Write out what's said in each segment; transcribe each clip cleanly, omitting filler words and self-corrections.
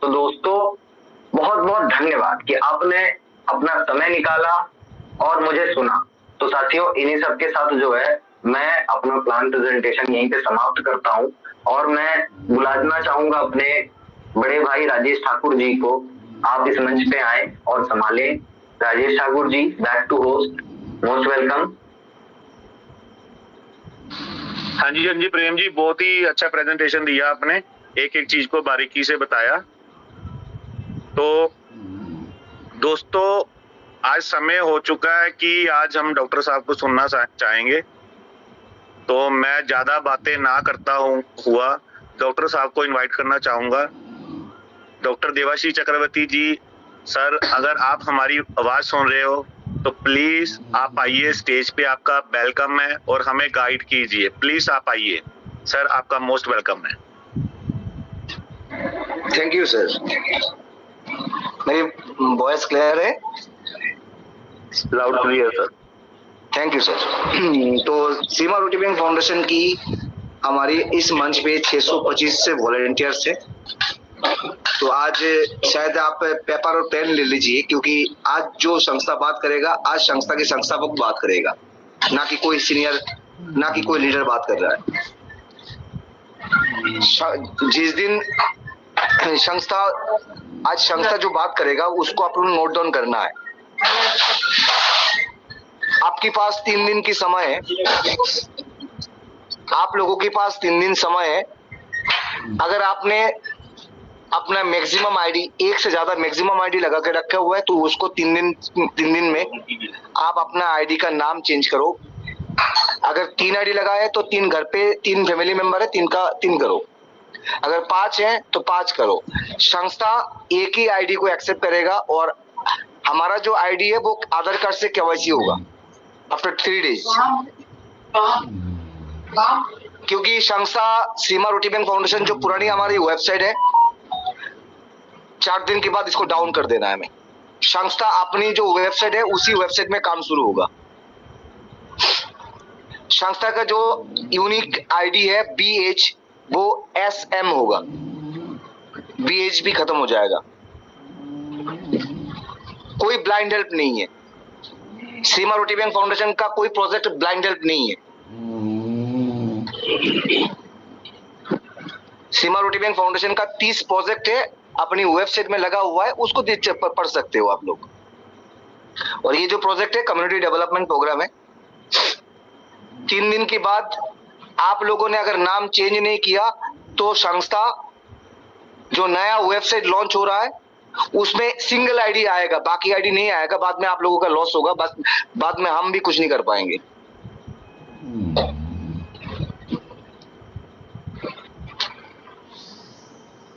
तो दोस्तों बहुत बहुत धन्यवाद कि आपने अपना समय निकाला और मुझे सुना। तो साथियों इन्हीं सबके साथ जो है मैं अपना प्लान प्रेजेंटेशन यहीं पे समाप्त करता हूँ और मैं बुलाना चाहूंगा अपने बड़े भाई राजेश ठाकुर जी को। आप इस मंच पे आए और संभालें। Rajesh Thakur ji, back to host, most welcome. हाँ जी प्रेम जी, बहुत ही अच्छा प्रेजेंटेशन दिया आपने, एक एक चीज को बारीकी से बताया। तो दोस्तों आज समय हो चुका है कि आज हम डॉक्टर साहब को सुनना चाहेंगे। तो मैं ज्यादा बातें ना करता हुआ डॉक्टर साहब को इनवाइट करना चाहूंगा। डॉक्टर देवाशीष चक्रवर्ती जी, सर अगर आप हमारी आवाज सुन रहे हो तो प्लीज आप आइए, स्टेज पे आपका वेलकम है और हमें गाइड कीजिए। प्लीज आप आइए सर, आपका मोस्ट वेलकम है। Thank you sir. मेरी वॉइस क्लियर है? Loud clear sir. Thank you sir. तो सीमा रोटी बैंक फाउंडेशन की हमारी इस मंच पे 625 से वॉलंटियर्स है। तो आज शायद आप पेपर और पेन ले लीजिए, क्योंकि आज जो संस्था बात करेगा, आज संस्था के संस्थापक बात करेगा, ना कि कोई सीनियर, ना कि कोई लीडर बात कर रहा है। जिस दिन आज संस्था जो बात करेगा उसको आप लोग नोट डाउन करना है। आपके पास 3 दिन की समय है। आप लोगों के पास 3 दिन समय है। अगर आपने अपना मैक्सिमम आईडी, एक से ज्यादा मैक्सिमम आईडी लगा के रखा हुआ है, तो उसको 3 दिन में आप अपना आईडी का नाम चेंज करो। अगर 3 आईडी लगा है तो 3 घर पे 3 फैमिली मेंबर है, 3 का 3 करो। अगर 5 है तो 5 करो। संस्था एक ही आईडी को एक्सेप्ट करेगा और हमारा जो आईडी है वो आधार कार्ड से केवाईसी होगा आफ्टर 3 डेज। क्योंकि संस्था सीमा रोटी बैंक फाउंडेशन जो पुरानी हमारी वेबसाइट है, 4 दिन के बाद इसको डाउन कर देना है हमें। संस्था अपनी जो वेबसाइट है उसी वेबसाइट में काम शुरू होगा। संस्था का जो यूनिक आईडी है BH, वो SM होगा। BH भी खत्म हो जाएगा। कोई ब्लाइंड हेल्प नहीं है। सीमा रोटी बैंक फाउंडेशन का कोई प्रोजेक्ट ब्लाइंड हेल्प नहीं है। सीमा रोटी बैंक फाउंडेशन का 30 प्रोजेक्ट है, अपनी वेबसाइट में लगा हुआ है, उसको पढ़ सकते हो आप लोग। और ये जो प्रोजेक्ट है कम्युनिटी डेवलपमेंट प्रोग्राम है। 3 दिन के बाद आप लोगों ने अगर नाम चेंज नहीं किया तो संस्था जो नया वेबसाइट लॉन्च हो रहा है उसमें सिंगल आईडी आएगा, बाकी आईडी नहीं आएगा। बाद में आप लोगों का लॉस होगा, बाद में हम भी कुछ नहीं कर पाएंगे।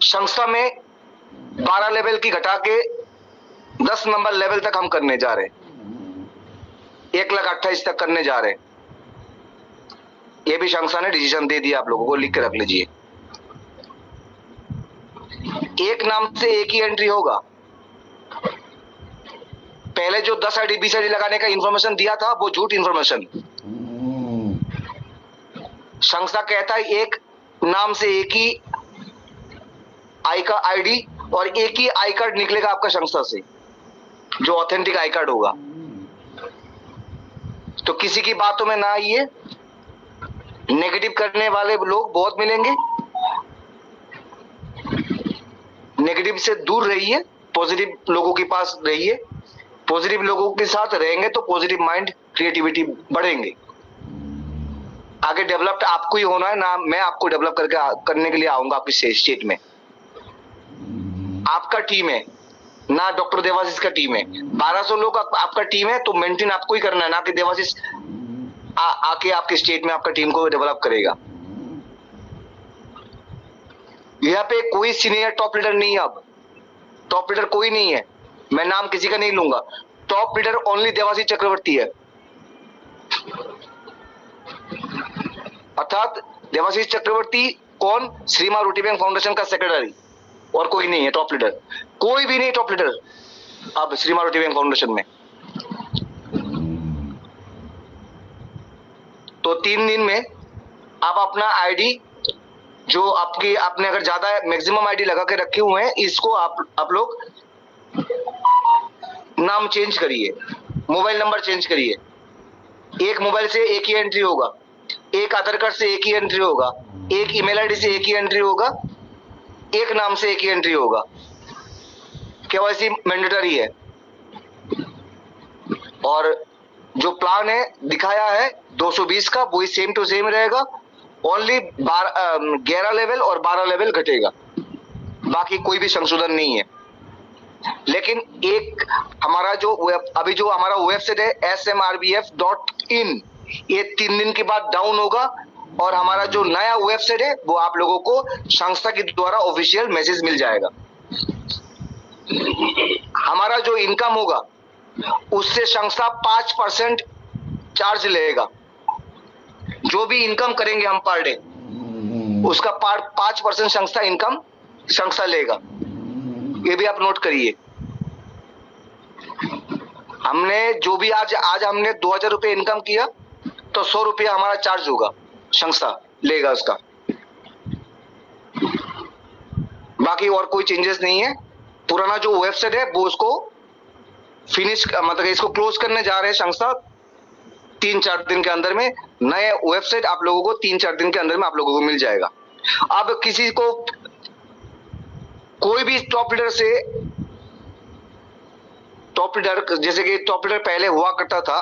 संस्था में 12 लेवल की घटा के 10 नंबर लेवल तक हम करने जा रहे हैं। 1,28,000 तक करने जा रहे हैं। ये भी संस्था ने डिसीजन दे दिया, आप लोगों को लिख के रख लीजिए। एक नाम से एक ही एंट्री होगा। पहले जो 10 आईडी 20 आईडी लगाने का इंफॉर्मेशन दिया था वो झूठ इंफॉर्मेशन। संस्था कहता है एक नाम से एक ही आईडी और एक ही आई कार्ड निकलेगा आपका संस्था से, जो ऑथेंटिक आई कार्ड होगा। तो किसी की बातों में ना आइए। नेगेटिव करने वाले लोग बहुत मिलेंगे। नेगेटिव से दूर रहिए, पॉजिटिव लोगों के पास रहिए। पॉजिटिव लोगों के साथ रहेंगे तो पॉजिटिव माइंड, क्रिएटिविटी बढ़ेंगे। आगे डेवलप्ड आपको ही होना है ना, मैं आपको डेवलप करने के लिए आऊंगा आपकी स्टेट में। आपका टीम है ना, डॉक्टर देवाशीष का टीम है। 1200 लोग आपका टीम है, तो मेंटेन आपको ही करना है, ना कि देवाशीष आके आपके स्टेट में आपका टीम को डेवलप करेगा। यहाँ पे कोई सीनियर टॉप लीडर नहीं है। अब टॉप लीडर कोई नहीं है, मैं नाम किसी का नहीं लूंगा। टॉप लीडर ओनली देवाशीष चक्रवर्ती है। अर्थात देवाशीष चक्रवर्ती कौन? सीमा रोटी बैंक फाउंडेशन का सेक्रेटरी, और कोई नहीं है टॉप लीडर। कोई भी नहीं टॉप लीडर अब सीमा रोटी बैंक फाउंडेशन में। तो 3 दिन में आप अपना आईडी जो आपने अगर ज्यादा मैक्सिमम आईडी लगा के रखे हुए हैं, इसको आप लोग नाम चेंज करिए, मोबाइल नंबर चेंज करिए। एक मोबाइल से एक ही एंट्री होगा, एक आधार कार्ड से एक ही एंट्री होगा, एक ईमेल आईडी से एक ही एंट्री होगा, एक नाम से एक ही एंट्री होगा। केवाईसी मैंडेटरी है। और जो प्लान है दिखाया है 220 का, वही सेम टू सेम रहेगा। ओनली 11 लेवल और 12 लेवल घटेगा, बाकी कोई भी संशोधन नहीं है। लेकिन एक हमारा जो अभी जो हमारा वेबसाइट है smrbf.in, ये 3 दिन के बाद डाउन होगा। और हमारा जो नया वेबसाइट है वो आप लोगों को संस्था के द्वारा ऑफिशियल मैसेज मिल जाएगा। हमारा जो इनकम होगा उससे संस्था 5% चार्ज लेगा। जो भी इनकम करेंगे हम पर डे, उसका 5% संस्था लेगा। ये भी आप नोट करिए। हमने जो भी आज हमने 2000 रुपये इनकम किया, तो 100 रुपया हमारा चार्ज होगा, संस्था लेगा उसका। बाकी और कोई चेंजेस नहीं है। पुराना जो वेबसाइट है वो उसको मतलब इसको क्लोज करने जा रहे हैं संस्था 3-4 दिन के अंदर में। नए वेबसाइट आप लोगों को 3-4 दिन के अंदर में आप लोगों को मिल जाएगा। अब किसी को कोई भी टॉप लीडर जैसे कि टॉप लीडर पहले हुआ करता था,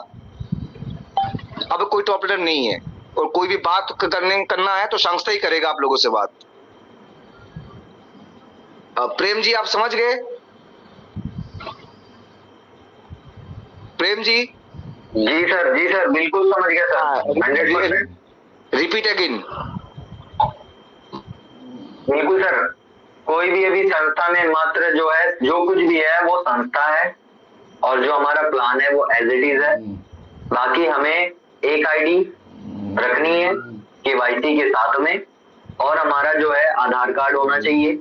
अब कोई टॉप लीडर नहीं है। और कोई भी बात करना है तो संस्था ही करेगा आप लोगों से बात। प्रेम जी, आप समझ गए? प्रेम जी? जी सर बिल्कुल समझ गया सर, 100%। Repeat again. बिल्कुल सर, कोई भी अभी संस्था में मात्र जो है, जो कुछ भी है वो संस्था है, और जो हमारा प्लान है वो एज इट इज है। बाकी हमें एक आईडी रखनी है केवाईसी के साथ में, और हमारा जो है आधार कार्ड होना चाहिए,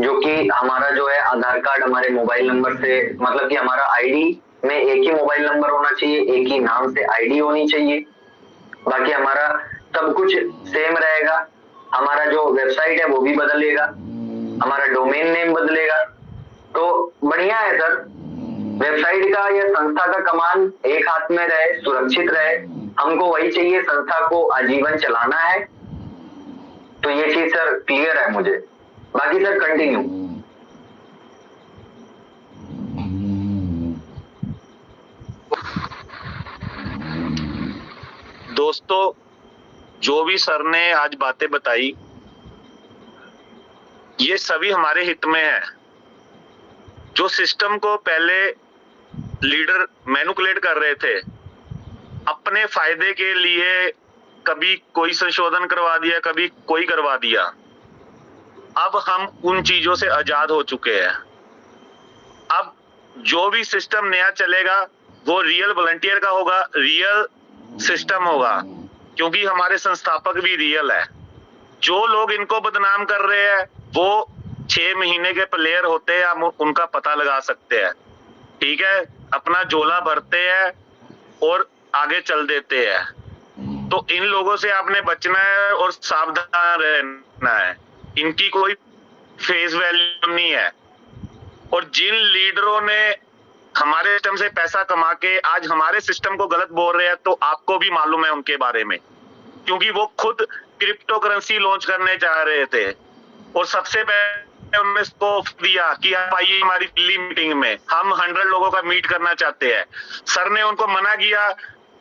जो कि हमारा जो है आधार कार्ड हमारे मोबाइल नंबर से, मतलब कि हमारा आईडी में एक ही मोबाइल नंबर होना चाहिए, एक ही नाम से आईडी होनी चाहिए। बाकी हमारा सब कुछ सेम रहेगा। हमारा जो वेबसाइट है वो भी बदलेगा, हमारा डोमेन नेम बदलेगा। तो बढ़िया है सर, वेबसाइट का या संस्था का कमान एक हाथ में रहे, सुरक्षित रहे, हमको वही चाहिए। संस्था को आजीवन चलाना है, तो ये चीज सर क्लियर है मुझे। बाकी सर कंटिन्यू। दोस्तों, जो भी सर ने आज बातें बताई, ये सभी हमारे हित में है। जो सिस्टम को पहले लीडर मैनिपुलेट कर रहे थे अपने फायदे के लिए, कभी कोई संशोधन करवा दिया, कभी कोई करवा दिया, अब हम उन चीजों से आजाद हो चुके हैं। अब जो भी सिस्टम नया चलेगा वो रियल वॉलंटियर का होगा, रियल सिस्टम होगा, क्योंकि हमारे संस्थापक भी रियल है। जो लोग इनको बदनाम कर रहे हैं वो 6 महीने के प्लेयर होते हैं, हम उनका पता लगा सकते हैं। ठीक है, अपना झोला भरते हैं और आगे चल देते हैं। तो इन लोगों से आपने बचना है और सावधान रहना है। इनकी कोई फेस वैल्यू नहीं है। और जिन लीडरों ने हमारे सिस्टम से पैसा कमा के आज हमारे सिस्टम को गलत बोल रहे हैं, तो आपको भी मालूम है उनके बारे में, क्योंकि वो खुद क्रिप्टो करेंसी लॉन्च करने जा रहे थे और सबसे पहले उन्होंने इसको दिया कि आप आइए हमारी दिल्ली मीटिंग में, हम 100 लोगों का मीट करना चाहते हैं। सर ने उनको मना किया,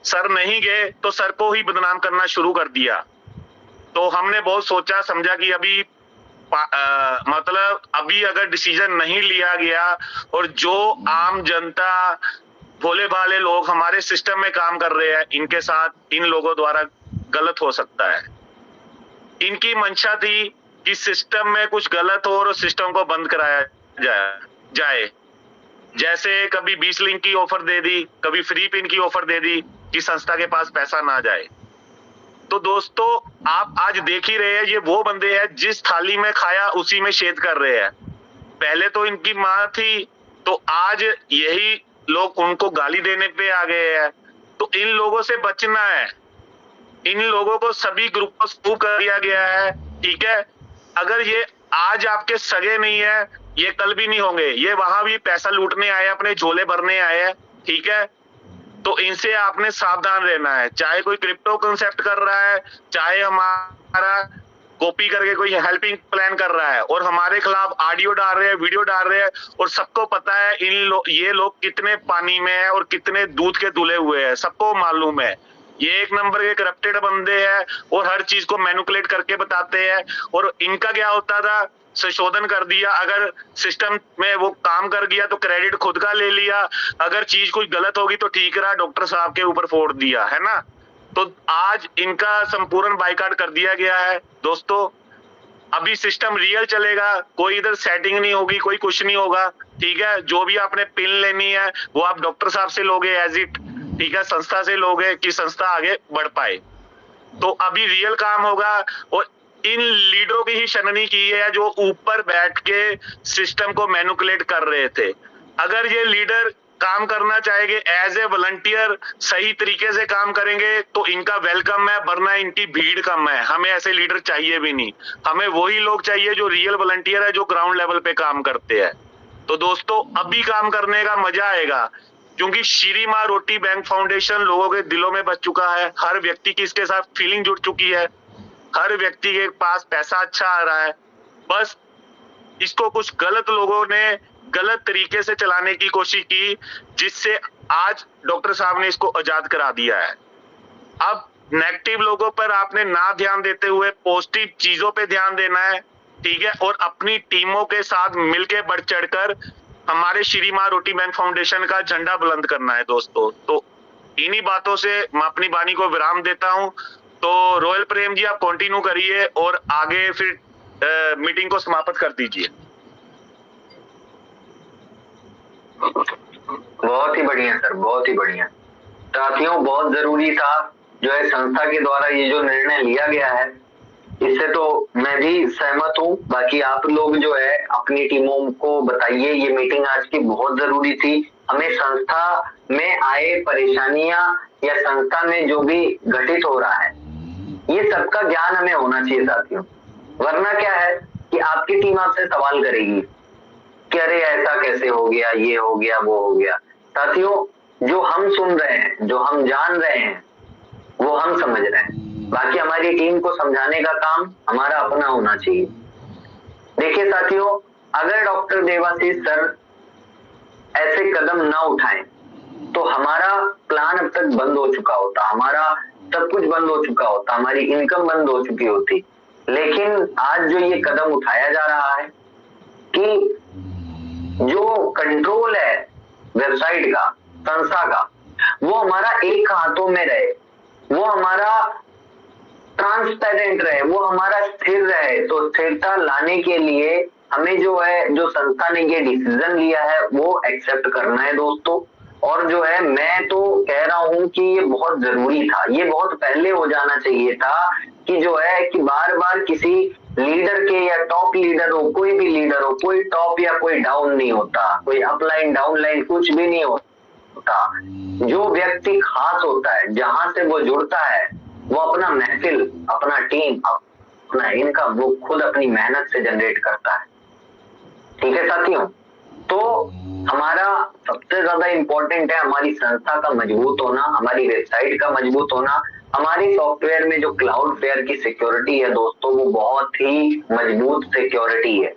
सर नहीं गए तो सर को ही बदनाम करना शुरू कर दिया। तो हमने बहुत सोचा समझा कि अभी मतलब अभी अगर डिसीजन नहीं लिया गया और जो आम जनता, भोले भाले लोग हमारे सिस्टम में काम कर रहे हैं, इनके साथ इन लोगों द्वारा गलत हो सकता है। इनकी मंशा थी कि सिस्टम में कुछ गलत हो और सिस्टम को बंद कराया जाए। जैसे कभी 20 लिंक की ऑफर दे दी, कभी फ्री पिन की ऑफर दे दी कि संस्था के पास पैसा ना जाए। तो दोस्तों, आप आज देख ही रहे हैं, ये वो बंदे हैं जिस थाली में खाया उसी में छेद कर रहे हैं। पहले तो इनकी मां थी, तो आज यही लोग उनको गाली देने पे आ गए हैं। तो इन लोगों से बचना है। इन लोगों को सभी ग्रुप को स्कूप कर दिया गया है। ठीक है, अगर ये आज आपके सगे नहीं है, ये कल भी नहीं होंगे, ये वहां भी पैसा लूटने आए हैं, अपने झोले भरने आए हैं, ठीक है। तो इनसे आपने सावधान रहना है, चाहे कोई क्रिप्टो कंसेप्ट कर रहा है, चाहे हमारा कॉपी करके कोई हेल्पिंग प्लान कर रहा है और हमारे खिलाफ ऑडियो डाल रहे हैं, वीडियो डाल रहे हैं, और सबको पता है ये लोग कितने पानी में है और कितने दूध के धुले हुए हैं, सबको मालूम है। ये एक नंबर के करप्टेड बंदे हैं और हर चीज को मैनिपुलेट करके बताते हैं। और इनका क्या होता था, संशोधन कर दिया, अगर सिस्टम में वो काम कर गया तो क्रेडिट खुद का ले लिया, अगर चीज कुछ गलत होगी तो ठीक रहा, डॉक्टर साहब के ऊपर फोड़ दिया, है ना। तो आज इनका संपूर्ण बाइकाट कर दिया गया है दोस्तों। अभी सिस्टम रियल चलेगा, कोई इधर सेटिंग नहीं होगी, कोई कुछ नहीं होगा, ठीक है। जो भी आपने पिन लेनी है वो आप डॉक्टर साहब से लोगे एज इट, ठीक है, संस्था से लोगे कि संस्था आगे बढ़ पाए। तो अभी रियल काम होगा और इन लीडरों की ही शननी की है जो ऊपर बैठ के सिस्टम को मैनिपुलेट कर रहे थे। अगर ये लीडर काम करना चाहेंगे एज ए वॉलंटियर, सही तरीके से काम करेंगे तो इनका वेलकम है, वरना इनकी भीड़ कम है। हमें ऐसे लीडर चाहिए भी नहीं, हमें वही लोग चाहिए जो रियल वॉलंटियर है, जो ग्राउंड लेवल पे काम करते हैं। तो दोस्तों अभी काम करने का मजा आएगा, क्योंकि श्री माँ रोटी बैंक फाउंडेशन लोगों के दिलों में बच चुका है। हर व्यक्ति की इसके साथ फीलिंग जुड़ चुकी है, हर व्यक्ति के पास पैसा अच्छा आ रहा है। बस इसको कुछ गलत लोगों ने गलत तरीके से चलाने की कोशिश की, जिससे आज डॉक्टर साहब ने इसको आजाद करा दिया है। अब नेगेटिव लोगों पर आपने ना ध्यान देते हुए पॉजिटिव चीजों पे ध्यान देना है, ठीक है। और अपनी टीमों के साथ मिलकर बढ़ चढ़कर हमारे श्री माँ रोटी बैंक फाउंडेशन का झंडा बुलंद करना है दोस्तों। तो इन्हीं बातों से मैं अपनी वाणी को विराम देता हूं। तो रोयल प्रेम जी आप कंटिन्यू करिए और आगे फिर मीटिंग को समाप्त कर दीजिए। बहुत ही बढ़िया सर, बहुत ही बढ़िया। साथियों बहुत जरूरी था जो है संस्था के द्वारा ये जो निर्णय लिया गया है, इससे तो मैं भी सहमत हूँ। बाकी आप लोग जो है अपनी टीमों को बताइए, ये मीटिंग आज की बहुत जरूरी थी। हमें संस्था में आए परेशानियां या संस्था में जो भी घटित हो रहा है, ये सबका ज्ञान हमें होना चाहिए साथियों। वरना क्या है कि आपकी टीम आपसे सवाल करेगी कि अरे ऐसा कैसे हो गया, ये हो गया, वो हो गया। साथियों जो हम सुन रहे हैं, जो हम जान रहे हैं, वो हम समझ रहे हैं। बाकी हमारी टीम को समझाने का काम हमारा अपना होना चाहिए। देखिए साथियों, अगर डॉक्टर देवाशीष सर ऐसे कदम ना उठाएं तो हमारा प्लान अब तक बंद हो चुका होता, हमारा सब कुछ बंद हो चुका होता, हमारी इनकम बंद हो चुकी होती। लेकिन आज जो ये कदम उठाया जा रहा है कि जो कंट्रोल है वेबसाइट का, संस्था का, वो हमारा एक हाथों में रहे, वो हमारा ट्रांसपेरेंट रहे, वो हमारा स्थिर रहे। तो स्थिरता लाने के लिए हमें जो है, जो संस्था ने ये डिसीजन लिया है वो एक्सेप्ट करना है दोस्तों। और जो है मैं तो कह रहा हूं कि ये बहुत जरूरी था, ये बहुत पहले हो जाना चाहिए था कि जो है कि बार बार किसी लीडर के या टॉप लीडर हो, कोई भी लीडर हो, कोई टॉप या कोई डाउन नहीं होता, कोई अपलाइन डाउनलाइन कुछ भी नहीं होता। जो व्यक्ति खास होता है, जहां से वो जुड़ता है, वो अपना महफिल, अपना टीम, अपना इनकम वो खुद अपनी मेहनत से जनरेट करता है। ठीक है साथियों, तो हमारा सबसे ज्यादा इंपॉर्टेंट है हमारी संस्था का मजबूत होना, हमारी वेबसाइट का मजबूत होना। हमारी सॉफ्टवेयर में जो क्लाउडफ्लेयर की सिक्योरिटी है दोस्तों, वो बहुत ही मजबूत सिक्योरिटी है।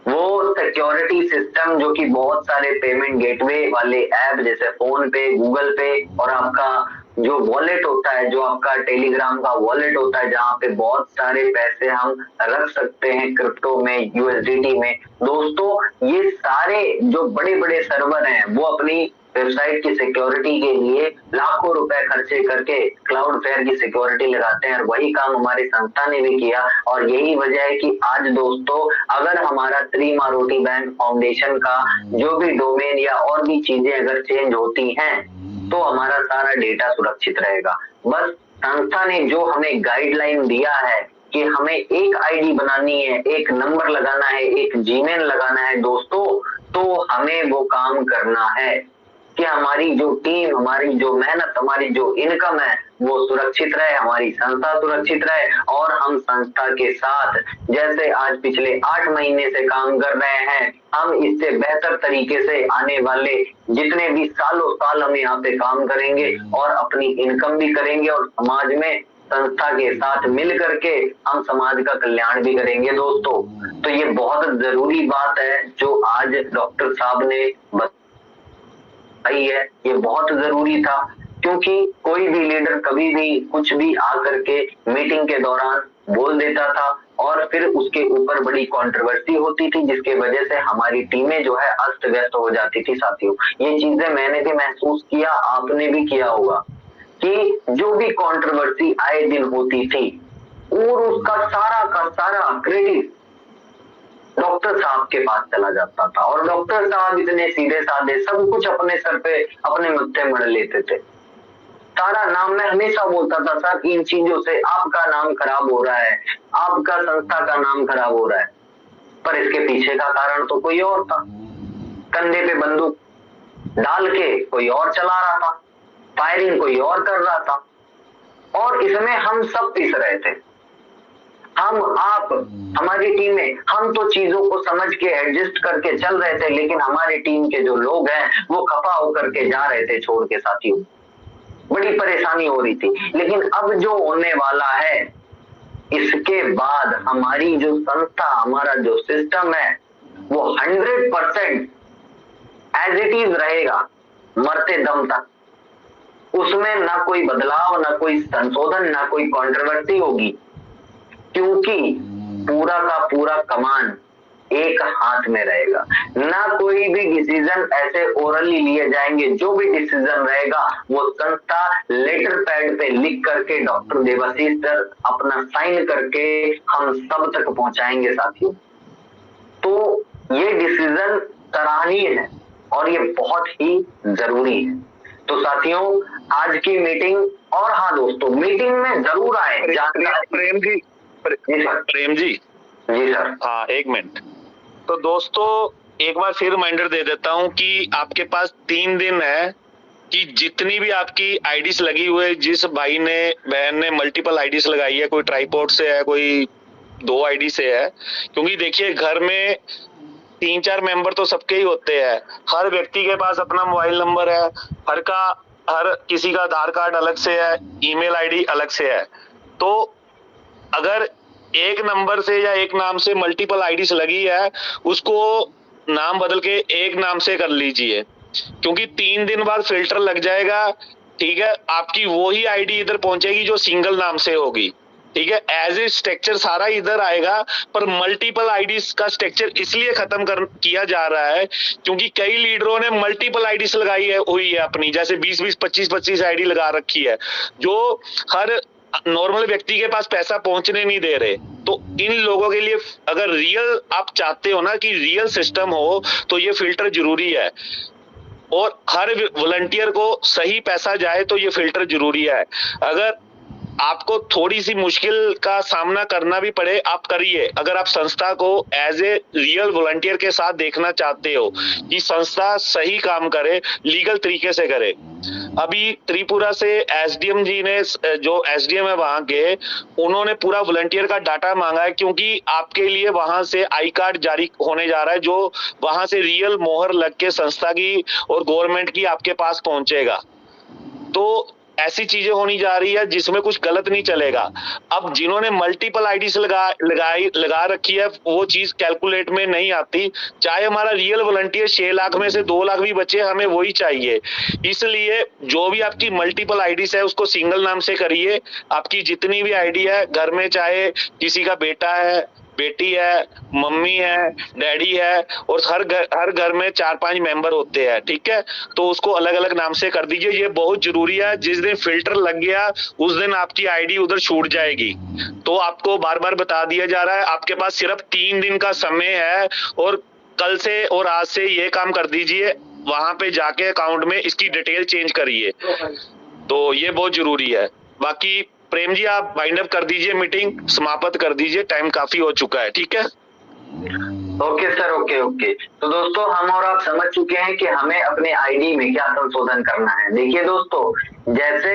वो सिक्योरिटी सिस्टम जो कि बहुत सारे पेमेंट गेटवे वाले ऐप जैसे फोन पे, गूगल पे और आपका जो वॉलेट होता है, जो आपका टेलीग्राम का वॉलेट होता है, जहाँ पे बहुत सारे पैसे हम रख सकते हैं क्रिप्टो में, यूएसडीटी में। दोस्तों ये सारे जो बड़े बड़े सर्वर हैं वो अपनी वेबसाइट की सिक्योरिटी के लिए लाखों रुपए खर्चे करके क्लाउडफ्लेयर की सिक्योरिटी लगाते हैं, और वही काम हमारी संस्था ने भी किया। और यही वजह है कि आज दोस्तों अगर हमारा श्री माँ रोटी बैंक फाउंडेशन का जो भी डोमेन या और भी चीजें अगर चेंज होती हैं तो हमारा सारा डेटा सुरक्षित रहेगा। बस संस्था ने जो हमें गाइडलाइन दिया है कि हमें एक आईडी बनानी है, एक नंबर लगाना है, एक जीमेल लगाना है दोस्तों, तो हमें वो काम करना है। कि हमारी जो टीम, हमारी जो मेहनत, हमारी जो इनकम है वो सुरक्षित रहे, हमारी संस्था सुरक्षित रहे और हम संस्था के साथ जैसे आज पिछले 8 महीने से काम कर रहे हैं, हम इससे बेहतर तरीके से आने वाले जितने भी सालों साल हम यहाँ पे काम करेंगे और अपनी इनकम भी करेंगे और समाज में संस्था के साथ मिल करके हम समाज का कल्याण भी करेंगे दोस्तों। तो ये बहुत जरूरी बात है जो आज डॉक्टर साहब ने बताई है, ये बहुत जरूरी था क्योंकि कोई भी लीडर कभी भी कुछ भी आकर के मीटिंग के दौरान बोल देता था और फिर उसके ऊपर बड़ी कंट्रोवर्सी होती थी जिसके वजह से हमारी टीमें जो है अस्त व्यस्त हो जाती थी। साथियों, ये चीजें मैंने भी महसूस किया, आपने भी किया होगा कि जो भी कंट्रोवर्सी आए दिन होती थी और उसका सारा का सारा क्रेडिट डॉक्टर साहब के पास चला जाता था और डॉक्टर साहब इतने सीधे साधे सब कुछ अपने सर पे अपने मत्थे मढ़ लेते थे। सारा नाम मैं हमेशा बोलता था, सर इन चीजों से आपका नाम खराब हो रहा है, आपका संस्था का नाम खराब हो रहा है, पर इसके पीछे का कारण तो कोई और था। कंधे पे बंदूक डाल के कोई और चला रहा था, फायरिंग कोई और कर रहा था और इसमें हम सब पिस रहे थे। हम, आप, हमारी टीमें, हम तो चीजों को समझ के एडजस्ट करके चल रहे थे, लेकिन हमारी टीम के जो लोग हैं वो खफा होकर के जा रहे थे छोड़ के। साथियों, बड़ी परेशानी हो रही थी। लेकिन अब जो होने वाला है इसके बाद हमारी जो संस्था, हमारा जो सिस्टम है वो 100% एज इट इज रहेगा मरते दम तक। उसमें ना कोई बदलाव, ना कोई संशोधन, ना कोई कंट्रोवर्सी होगी क्योंकि पूरा का पूरा कमान एक हाथ में रहेगा। ना कोई भी डिसीजन ऐसे ओरली लिए जाएंगे, जो भी डिसीजन रहेगा वो संस्था लेटर पैड पे लिख करके डॉक्टर देवाशीष सर अपना साइन करके हम सब तक पहुंचाएंगे। साथियों, तो ये डिसीजन सराहनीय है और ये बहुत ही जरूरी है। तो साथियों, आज की मीटिंग, और हाँ दोस्तों, मीटिंग में जरूर आए। प्रेम जी, प्रेम जी, जी सर। हाँ, एक मिनट। तो दोस्तों एक बार फिर रिमाइंडर दे देता हूँ कि आपके पास 3 दिन है कि जितनी भी आपकी आईडीज लगी हुई, जिस भाई ने, बहन ने मल्टीपल आईडीज लगाई है, कोई ट्राइपॉड से है, कोई 2 आईडी से है, क्योंकि देखिए घर में 3-4 मेंबर तो सबके ही होते हैं, हर व्यक्ति के पास अपना मोबाइल नंबर है, हर किसी का आधार कार्ड अलग से है, ईमेल आईडी अलग से है। तो अगर एक नंबर से या एक नाम से मल्टीपल आईडीज लगी है, उसको नाम बदल के एक नाम से कर लीजिए, क्योंकि 3 दिन बाद फिल्टर लग जाएगा। ठीक है, आपकी वो ही आईडी इधर पहुंचेगी जो सिंगल नाम से होगी। ठीक है, एज ए स्ट्रक्चर सारा इधर आएगा, पर मल्टीपल आईडीज का स्ट्रक्चर इसलिए खत्म किया जा रहा है क्योंकि कई लीडरों ने मल्टीपल आईडीज लगाई है हुई है अपनी, जैसे 20-20, 25-25 आईडी लगा रखी है, जो हर नॉर्मल व्यक्ति के पास पैसा पहुंचने नहीं दे रहे। तो इन लोगों के लिए अगर रियल आप चाहते हो ना कि रियल सिस्टम हो, तो ये फिल्टर जरूरी है और हर वॉलंटियर को सही पैसा जाए तो ये फिल्टर जरूरी है। अगर आपको थोड़ी सी मुश्किल का सामना करना भी पड़े, आप करिए। अगर आप संस्था को एज ए रियल वॉलंटियर के साथ देखना चाहते हो कि संस्था सही काम करे, लीगल तरीके से करे। अभी त्रिपुरा से एसडीएम जी ने, जो एसडीएम है वहां के, उन्होंने पूरा वॉलंटियर का डाटा मांगा है क्योंकि आपके लिए वहां से आई कार्ड जारी होने जा रहा है, जो वहां से रियल मोहर लग के संस्था की और गवर्नमेंट की आपके पास पहुंचेगा। तो ऐसी चीजें होनी जा रही है जिसमें कुछ गलत नहीं चलेगा। अब जिन्होंने मल्टीपल आईडीज लगा रखी है, वो चीज कैलकुलेट में नहीं आती। चाहे हमारा रियल वॉलंटियर 6 लाख में से 2 लाख भी बचे, हमें वही चाहिए। इसलिए जो भी आपकी मल्टीपल आईडीज है उसको सिंगल नाम से करिए। आपकी जितनी भी आईडी है घर में, चाहे किसी का बेटा है, बेटी है, मम्मी है, डैडी है, और हर घर में 4-5 मेंबर होते हैं। ठीक है, तो उसको अलग अलग नाम से कर दीजिए, ये बहुत जरूरी है। जिस दिन फिल्टर लग गया उस दिन आपकी आईडी उधर छूट जाएगी। तो आपको बार बार बता दिया जा रहा है, आपके पास सिर्फ 3 दिन का समय है और कल से और आज से ये काम कर दीजिए। वहां पे जाके अकाउंट में इसकी डिटेल चेंज करिए, तो ये बहुत जरूरी है। बाकी प्रेम जी आप वाइंड अप कर दीजिए, मीटिंग समाप्त कर दीजिए, टाइम काफी हो चुका है। ठीक है, ओके सर, ओके। तो दोस्तों हम और आप समझ चुके हैं कि हमें अपने आईडी में क्या संशोधन करना है। देखिए दोस्तों, जैसे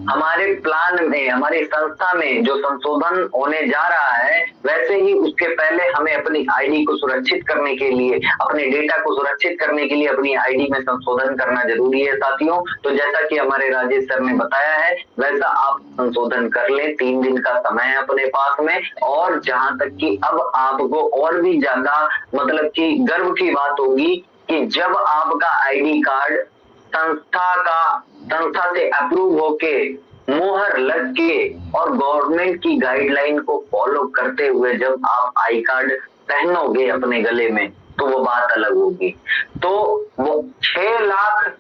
हमारे प्लान में, हमारी संस्था में जो संशोधन होने जा रहा है, वैसे ही उसके पहले हमें अपनी आईडी को सुरक्षित करने के लिए, अपने डेटा को सुरक्षित करने के लिए अपनी आईडी में संशोधन करना जरूरी है साथियों। तो जैसा कि हमारे राजेश सर ने बताया है, वैसा आप संशोधन कर ले। 3 दिन का समय है अपने पास में। और जहां तक कि अब आपको और भी ज्यादा मतलब कि गर्व की बात होगी कि जब आपका आईडी कार्ड संस्था से अप्रूव होके, मोहर लग के और गवर्नमेंट की गाइडलाइन को फॉलो करते हुए जब आप आई कार्ड पहनोगे अपने गले में, तो वो बात अलग होगी। तो वो 6 लाख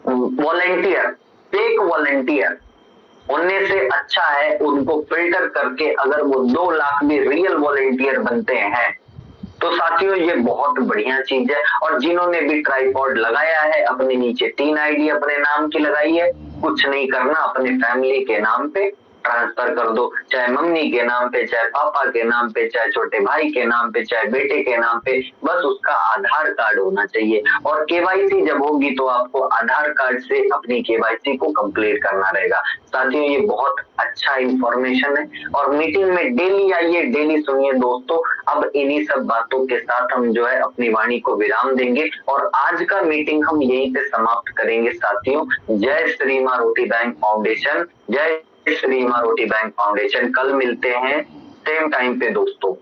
वॉलेंटियर, फेक वॉलेंटियर होने से अच्छा है उनको फिल्टर करके अगर वो 2 लाख भी रियल वॉलेंटियर बनते हैं तो साथियों ये बहुत बढ़िया चीज है। और जिन्होंने भी ट्राइपॉड लगाया है, अपने नीचे 3 आईडी अपने नाम की लगाई है, कुछ नहीं करना, अपने फैमिली के नाम पे ट्रांसफर कर दो, चाहे मम्मी के नाम पे, चाहे पापा के नाम पे, चाहे छोटे भाई के नाम पे, चाहे बेटे के नाम पे, बस उसका आधार कार्ड होना चाहिए। और केवाईसी जब होगी तो आपको आधार कार्ड से अपनी केवाईसी को कंप्लीट करना रहेगा। साथियों ये बहुत अच्छा इंफॉर्मेशन है और मीटिंग में डेली आइए, डेली सुनिए दोस्तों। अब इन्हीं सब बातों के साथ हम जो है अपनी वाणी को विराम देंगे और आज का मीटिंग हम यहीं पे समाप्त करेंगे साथियों। जय श्री मां रोटी बैंक फाउंडेशन, जय श्री मां रोटी बैंक फाउंडेशन। कल मिलते हैं सेम टाइम पे दोस्तों।